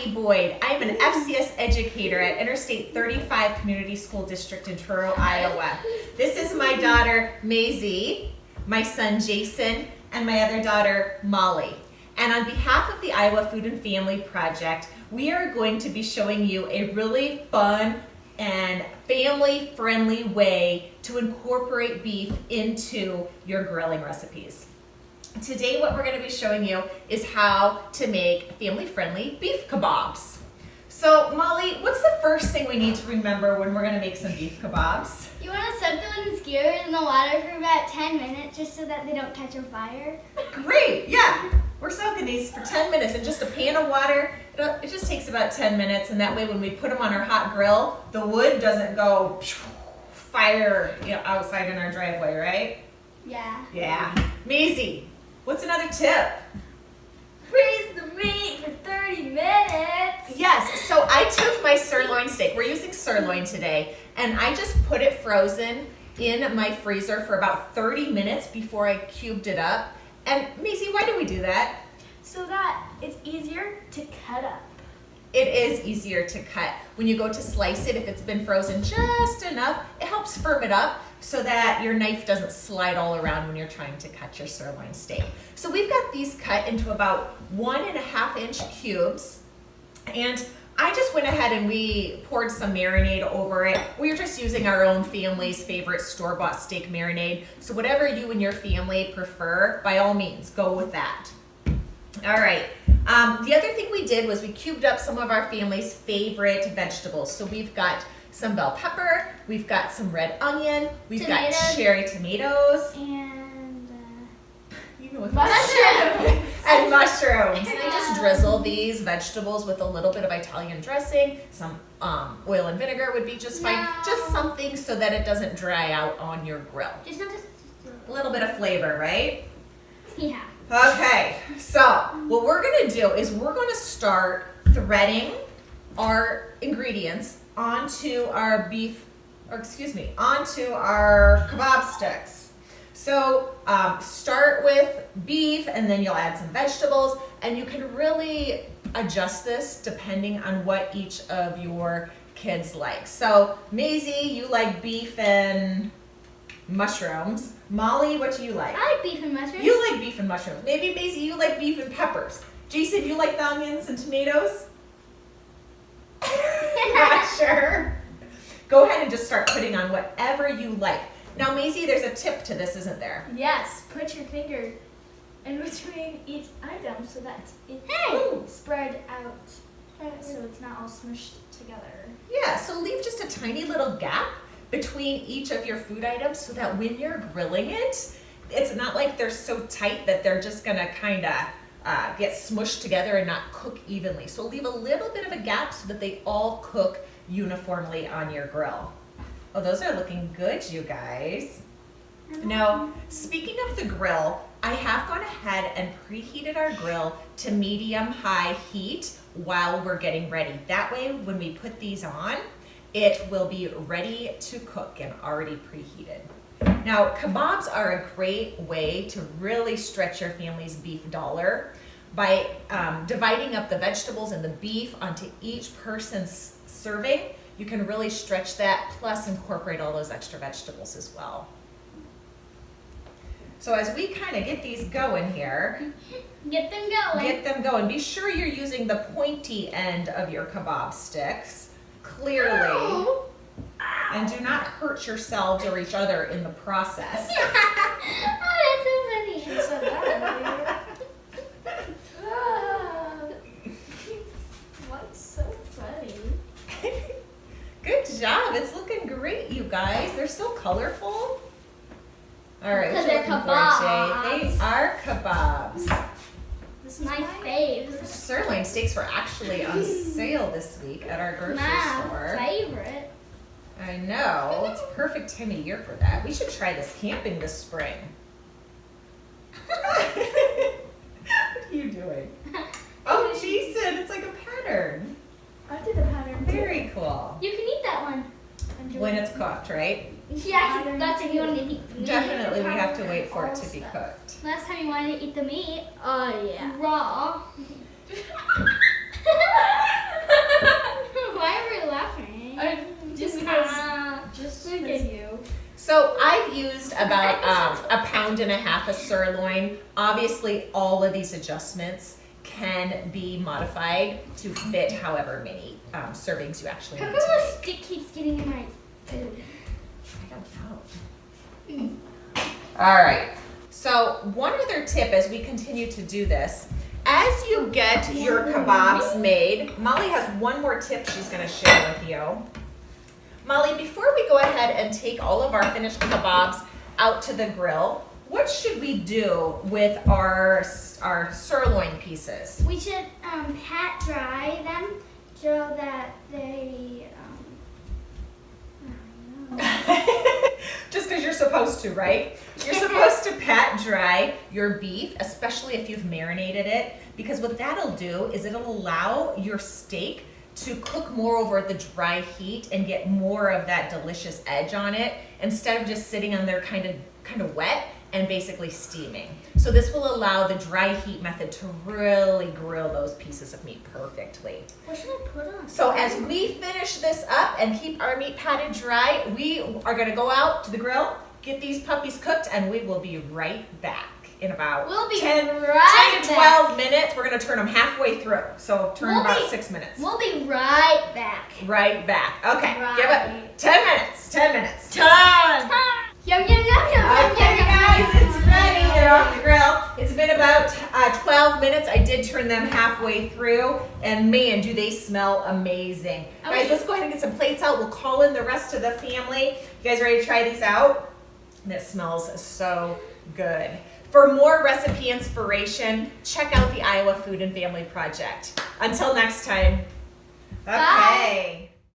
Molly Boyd. I'm an FCS educator at Interstate 35 Community School District in Truro, Iowa. This is my daughter, Maisie, my son, Jason, and my other daughter, Molly. And on behalf of the Iowa Food and Family Project, we are going to be showing you a really fun and family-friendly way to incorporate beef into your grilling recipes. Today what we're going to be showing you is how to make family-friendly beef kebabs. So Molly, what's the first thing we need to remember when we're going to make some beef kebabs? You want to soak them in skewers in the water for about 10 minutes just so that they don't catch on fire? Great, yeah. We're soaking these for 10 minutes in just a pan of water. It just takes about 10 minutes, and that way when we put them on our hot grill, the wood doesn't go fire outside in our driveway, right? Yeah. Yeah. Maisie, what's another tip? Freeze the meat for 30 minutes. Yes, so I took my sirloin steak. We're using sirloin today, and I just put it frozen in my freezer for about 30 minutes before I cubed it up. And Maisie, why do we do that? So that it's easier to cut up. It is easier to cut. When you go to slice it, if it's been frozen just enough, it helps firm it up so that your knife doesn't slide all around when you're trying to cut your sirloin steak. So we've got these cut into about 1.5 inch cubes. And I just went ahead and we poured some marinade over it. We're just using our own family's favorite store-bought steak marinade. So whatever you and your family prefer, by all means, go with that. All right. The other thing we did was we cubed up some of our family's favorite vegetables. So we've got some bell pepper, we've got some red onion, we've got cherry tomatoes, And mushrooms. And mushrooms. And I just drizzle these vegetables with a little bit of Italian dressing. Some oil and vinegar would be just fine. Just something so that it doesn't dry out on your grill. Just not A little bit of flavor, right? Yeah. Okay, so what we're gonna do is we're gonna start threading our ingredients onto our onto our kebab sticks. So start with beef and then you'll add some vegetables, and you can really adjust this depending on what each of your kids like. So Maisie, you like beef and mushrooms. Molly, what do you like? I like beef and mushrooms. You like beef and mushrooms. Maybe Maisie, you like beef and peppers. Jason, you like the onions and tomatoes? Not sure. Go ahead and just start putting on whatever you like. Now, Maisie, there's a tip to this, isn't there? Yes, put your finger in between each item so that it's spread out, so it's not all smushed together. Yeah, so leave just a tiny little gap between each of your food items so that when you're grilling it, it's not like they're so tight that they're just gonna kind of get smushed together and not cook evenly. So leave a little bit of a gap so that they all cook uniformly on your grill. Oh, those are looking good, you guys. Now, speaking of the grill, I have gone ahead and preheated our grill to medium-high heat while we're getting ready. That way, when we put these on, it will be ready to cook and already preheated. Now, kebabs are a great way to really stretch your family's beef dollar by dividing up the vegetables and the beef onto each person's serving. You can really stretch that, plus incorporate all those extra vegetables as well. So as we kind of get these going here, Get them going. Be sure you're using the pointy end of your kebab sticks, clearly. Ow. And do not hurt yourselves or each other in the process. Oh, that's so funny. So that what's so funny? Good job. It's looking great, you guys. They're so colorful. All right, what Because you they're looking for, Jay? They are kebabs. This is my fave. Sirloin steaks were actually on sale this week at our grocery store. My favorite. I know. It's a perfect time of year for that. We should try this camping this spring. What are you doing? Oh, Jason, it's like a pattern. I did the pattern. Very cool. You can eat that one. When it's cooked, right? Yeah, that's if you want to eat the meat. Definitely we have to wait for it to be cooked. Last time you wanted to eat the meat Oh yeah. raw. half a sirloin. Obviously, all of these adjustments can be modified to fit however many servings you actually How need come to the make. stick keeps getting in my food? I don't know. All right. So one other tip as we continue to do this, as you get your kebabs made, Molly has one more tip she's going to share with you. Molly, before we go ahead and take all of our finished kebabs out to the grill, what should we do with our sirloin pieces? We should pat dry them so that they. I don't know. Just because you're supposed to, right? You're supposed to pat dry your beef, especially if you've marinated it, because what that'll do is it'll allow your steak to cook more over the dry heat and get more of that delicious edge on it instead of just sitting on there kind of wet and basically steaming. So this will allow the dry heat method to really grill those pieces of meat perfectly. What should I put on? So as we finish this up and keep our meat patted dry, we are gonna go out to the grill, get these puppies cooked, and we will be right back in about We'll be 10 right to back. 12 minutes. We're gonna turn them halfway through. So turn We'll about be- 6 minutes. We'll be right back. Right back. Okay, Right. give it 10 minutes. 10 minutes. Yum yum yum yum. Okay, guys, it's ready. They're off the grill. It's been about 12 minutes. I did turn them halfway through, and man, do they smell amazing. Guys, let's go ahead and get some plates out. We'll call in the rest of the family. You guys ready to try these out? And it smells so good. For more recipe inspiration, check out the Iowa Food and Family Project. Until next time. Bye. Okay.